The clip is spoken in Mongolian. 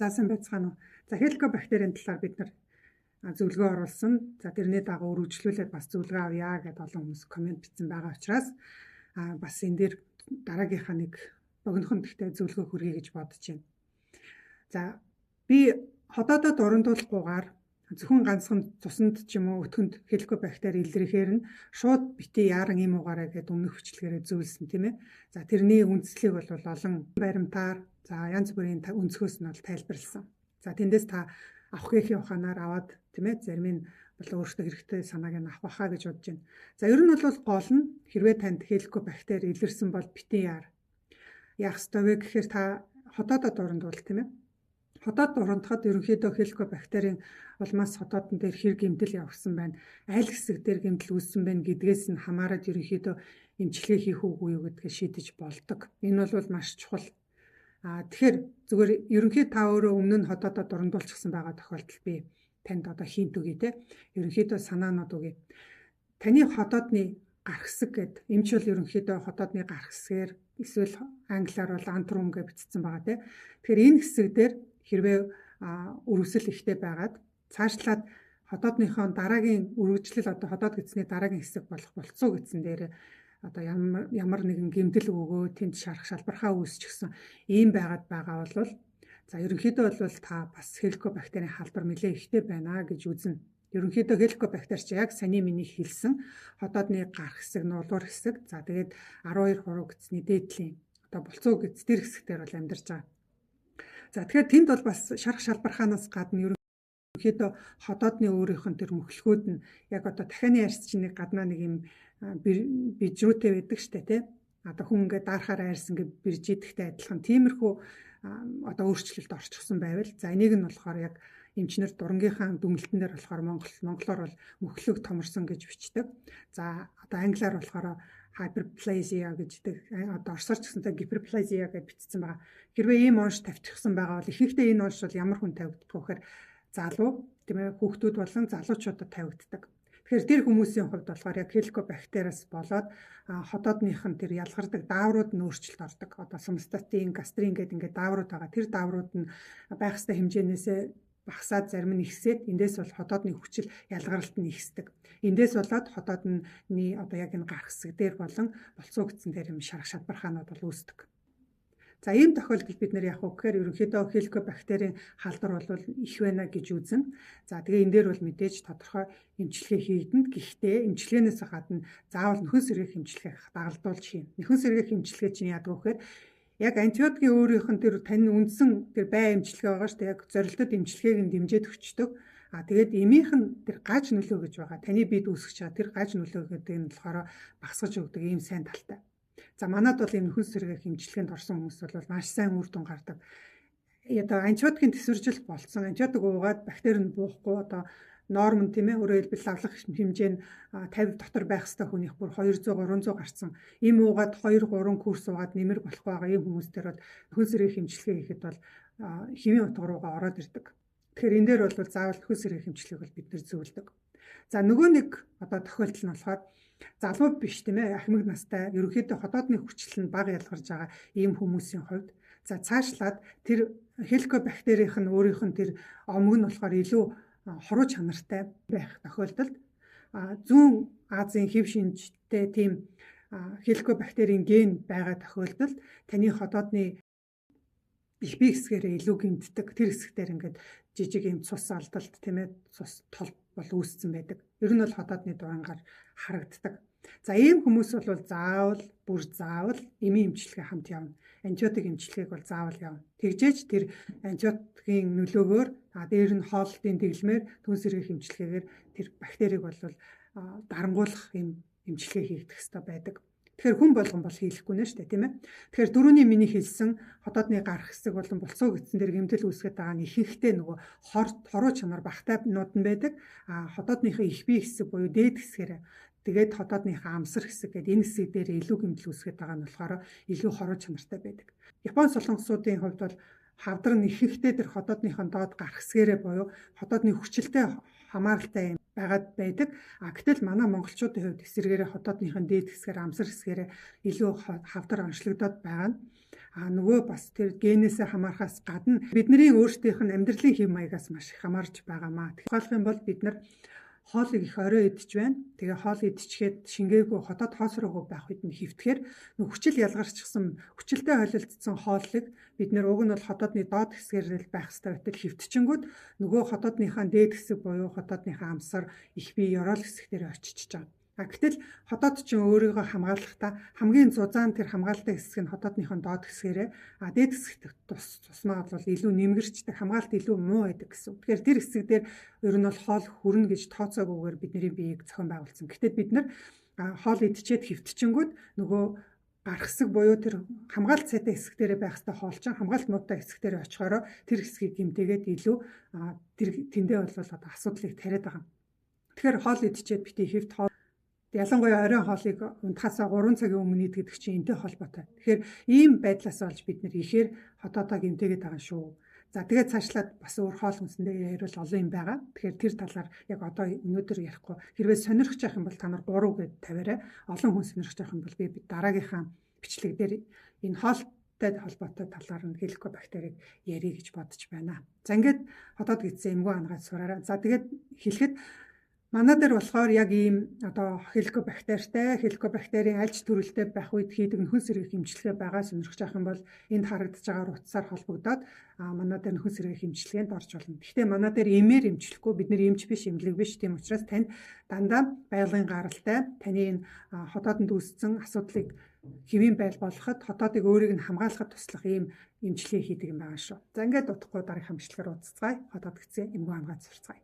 Заасан байцгаана уу. За хеликобактерийн талаар бид нар зөвлөгөө оруулсан. За тэрний дагуу үргэлжлүүлээд бас зөвлөгөө авъя гэдээ олон хүмүүс комент бичсэн байгаа учраас бас энэ дээр дараагийнхаа нэг богинохон гэхдээ зөвлөгөө хүргэе гэж бодож байна. За би хотоодод урандуулахгүйгээр зөвхөн ганцхан цуснд ч юм уу өтгөнд хеликобактер илэрхээр нь шууд бити яаран им угаараа гэдэг өмнөх хүчлэгээрээ зөвлөсөн тийм ээ. За тэрний үндслийг бол олон баримтаар за янз бүрийн өнцгөөс нь бол тайлбарласан. За тэндээс та авах гэхийн ухаанаар аваад тийм ээ зарим нь бол өөртөө хэрэгтэй санааг нь авах байхаа гэж бодож байна. За ер нь бол гол нь хэрвээ танд хеликобактер илэрсэн бол бити яар. Яах ёстой вэ гэхээр та хотоодод урандуул тийм ээ. Хотоод урандахад ерөнхийдөө хеликобактерийн улмаас хотоодн дээр хэр гэмтэл явсан байна. Аль хэсэг дээр гэмтэл үүссэн байна гэдгээс нь хамаарат ерөнхийдөө эмчилгээ хийх үгүй юу гэдгээ шийдэж болдог. Энэ бол маш чухал. Тэгэхээр зүгээр ерөнхий та өөрөө өмнө нь хотоодод урандуулчихсан байгаа тохиолдолд би танд одоо хинт өгье те. Ерөнхийдөө санаанууд өгье. Таны хотоодны гарах хэсэг гэд эмч бол ерөнхийдөө хотоодны гарах хэсгээр эсвэл англиар бол антрум гэж бичсэн байгаа те. Тэгэхээр энэ хэсэг дээр хэрвээ өрөвсөл ихтэй байгаад цаашлаад хотоодныхоо дараагийн үргэлжлэл одоо хотоод гэсний дараагийн хэсэг болох болцоо гэсэн дээр одоо ямар нэгэн гэмтэл өгөө тэнд шарах шалбархаа үүсчихсэн ийм байгаад байгаа бол за ерөнхийдөө бол та бас хеликобактерийн халдвар нэлээ ихтэй байна гэж үзнэ. Ерөнхийдөө хеликобактер чи яг саний миний хэлсэн хотоодны гарах хэсэг, нуулуур хэсэг, за тэгээд 12 хуруу гэсний дээдлийн одоо болцоо гэс тэр хэсэгтэр бол амьдарч байгаа. За тэгэхээр тэнд бол бас шарах шалбархаанаас гадна ерөнхийдөө хотоодны өөрийнх нь тэр мөхлгүүд нь яг одоо дахианы арьсчныг гаднаа нэг юм бижрүүтэй байдаг штэ тий. Одоо хүн ингээд даарахаар арьс ингээд биржидэгтэй адилхан тиймэрхүү одоо өөрчлөлт орчихсон байвал за энийг нь болохоор яг эмчнэр дурангийнхаа дүнэлтэн дээр болохоор монголоор бол мөхлөг томорсон гэж бичдэг. За одоо англиар болохоор hyperplasia гэждэг. Одоо орсоор ч гэсэнтэй hyperplasia гэж бичсэн байгаа. Хэрвээ ийм онш тавьчихсан байгаа бол ихэнхдээ энэ онш бол ямар хүн тавигддаг вэ гэхээр залуу тийм ээ хүүхдүүд болон залуучуудад тавигддаг. Тэгэхээр тэр хүмүүсийн хувьд болохоор яг хеликобактериас болоод хотоодных нь тэр ялгардаг дааврууд нь өөрчлөлт ордог. Одоо сомстатин, гастрин гэдэг ингээд дааврууд байгаа. Тэр дааврууд нь байх ёстой хэмжээнээсээ багасаад зарим нь ихсээд эндээс бол хотоодны хүчил ялгаралт нь ихсдэг. Эндээс болоод хотоодны одоо яг энэ гарах хэсэг дээр болон болцоо гэсэн дээр юм шарах шалбархаанууд бол үүсдэг. За ийм тохиолдолд бид нэр яг үгээр ерөнхийдөө хеликобактерийн халдвар бол их байна гэж үзнэ. За тэгээ энэ дээр бол мэдээж тодорхой эмчилгээ хийгдэнэ. Гэхдээ эмчилгээнээс гадна заавал нөхөн сэргээх эмчилгээ дагалдуулж хийн. Нөхөн сэргээх эмчилгээ чинь яадаг вэ гэхээр яг антибиотикийн өөрийнх нь тэр тань үндсэн тэр бай эмчилгээ байгаа шүү дээ. Яг зорилттой эмчилгээг нь дэмжиж өгчдөг. Тэгээд эмийнх нь тэр гаж нөлөө гэж байгаа. Таны биед үүсгэж байгаа тэр гаж нөлөө гэдэг нь болохоор багасгаж өгдөг ийм сайн талтай. За манад бол ийм нөхөн сэргээх эмчилгээнд орсон хүмүүс бол маш сайн үр дүн гардаг. Одоо антибиотикийн төсвөржил болцсон. Антибиотик уугаад бактери нь буухгүй одоо норм тийм ээ өөрөөр хэлбэл лавлах хэмжээ нь 50 дотор байх ёстой хүнийх бүр 200 300 гарсан. Им уугаад 2 3 курс уугаад нэмэр болох байгаа ийм хүмүүстэр бол нөхөн сэргээх эмчилгээ хийхэд бол хэвийн утга руугаа ороод ирдэг. Тэгэхээр энэ дээр бол заавал нөхөн сэргээх эмчилгээг бол бид нэр зөвлөдөг. За нөгөө нэг одоо тохиолдол нь болохоор залуу биш тийм ээ ахмад настай ерөнхийдөө хотоодны хүчил нь бага ялгарч байгаа ийм хүмүүсийн хувьд за цаашлаад тэр хеликобактерийнх нь өөрийнх нь тэр омог нь болохоор илүү хоруу чанартай байх тохиолдолд зүүн Азийн хэв шинжтэй тийм хеликобактерийн ген байгаа тохиолдолд таны хотоодны их бие хэсгээрээ илүү гэмтдэг тэр хэсгээр ингээд жижиг юм цус алдалт тийм ээ цус тол бол үүссэн байдаг. Ер нь бол хотоодны дурангаар харагддаг. За ийм хүмүүс бол заавал эмийн эмчилгээ хамт явна. Антибиотик эмчилгээг бол заавал явна. Тэгжээж тэр антибиотикийн нөлөөгөөр дээр нь хооллолтын тэглэмээр түн сэргээх эмчилгээгээр тэр бактерийг бол дарангуулах юм эмчилгээ хийгдэх хэрэгтэй байдаг. Тэгэхээр хүн болгон бол хийхгүй нэ штэ тийм ээ. Тэгэхээр дөрөвний миний хэлсэн хотоодны гарах хэсэг болон болцоо гэсэн дээр гэмтэл үүсгэж байгаа нь ихэнхдээ нөгөө хоруу чанар багтай нууд нь байдаг. Хотоодныхоо их бие хэсэг буюу дээд хэсгээрээ тэгээд хотоодныхоо амсар хэсэг гэдэг энэ хэсэг дээр илүү гэмтэл үүсгэж байгаа нь болохоор илүү хоруу чанартай байдаг. Япон солонгосуудын хувьд бол хавдар нь ихэнхдээ тэр хотоодныхоо доод гарах хэсгээрээ буюу хотоодны хүчилтэй хамааралтай байгаад байдаг. Гэтэл манай монголчуудын хувьд эсэргээрээ хотоодныхын дээд хэсгээр амсар хэсгээрээ илүү хавдар онцлогдоод байгаа нь. нөгөө бас тэр генээсээ хамаарахаас гадна бидний өөрсдийнх нь амьдралын хэв маягаас маш их хамаарч байгаамаа. Тухайлх юм бол бид нар хоолыг их орой идэж байна. Тэгээ хоол идчихээд шингээгүй хотод хоосроогүй байх үед нь хөвтгөр хүчил ялгарчихсан хүчилтэй холилдсон хоолыг бид нэр уг нь бол хотоодны доод хэсгээр л байх ёстой байтал хөвтчингүүд нөгөө хотоодныхаа дээд хэсэг буюу хотоодныхаа амсар их бие ёроол хэсэг дээр очиж байгаа. Гэтэл хотоод ч өөрийгөө хамгаалахдаа хамгийн зузаан тэр хамгаалалтын хэсэг нь хотоодныхон доод хэсгээрээ дээд хэсэгт тусмаа бол илүү нэмгэрчдэг хамгаалалт илүү муу байдаг гэсэн. Тэгэхээр тэр хэсэг дээр ер нь бол хоол хүрнэ гэж тооцоогүйгээр бидний биеийг зохион байгуулсан. Гэтэл бид нар хоол идчихэд хөвтчингүүд нөгөө гарах хэсэг буюу тэр хамгаалалт сайтай хэсэг дээр байх ёстой хоол чинь хамгаалалт муутай хэсэг дээр очихороо тэр хэсгийг гэмтээгээд илүү тэр тэндээ бол одоо асуудлыг тариад байгаа. Тэгэхээр хоол идчихэд бити хөвт ялангуяа оройн хоолыг унтахаасаа 3 цагийн өмнө идэх чинь энтэй холбоотой. Тэгэхээр ийм байдлаас болж бид нэр ихээр хотоодоо гэмтээгээд байгаа шүү. За тэгээд цаашлаад бас өөр хоол хүнсэндээ ярил олон юм байгаа. Тэгэхээр тэр талаар яг одоо өнөөдөр ярихгүй. Хэрвээ сонирхож явах юм бол та нар 3 гэд тавиарай. Олон хүн сонирхож явах юм бол би дараагийнхаа бичлэг дээр энэ хоолтой холбоотой талаар нь хеликобактерийг ярих гэж бодож байна. За ингээд хотоод гидсэн эмгүү ангаад сураарай. За тэгээд хэлэхэд манай дээр болохоор яг ийм одоо хеликобактертэй, хеликобактерийн альж төрөлтэй байх үед хийдэг нөхөн сэргийг хэмжлэгээ байгаа сонирхож авах юм бол энд харагдаж байгаа утсаар холбогдоод манай дээр нөхөн сэргийг хэмжлэгээнд орж болно. Гэхдээ манай дээр эмээр эмчлэхгүй бид нэр эмч биш, эмнэлэг биш. Тийм учраас танд дандаа байгалийн гаралтай таны энэ хотоодонд үүссэн асуудлыг хэвийн байл болгоход хотоодыг өөрийг нь хамгаалахад туслах ийм эмчилгээ хийдэг юм байгаа шүү. За ингээд удахгүй дараагийн бичлэгээр уулзцгаая. Хотоод гисэн эмгүү ангаад сурцгаая.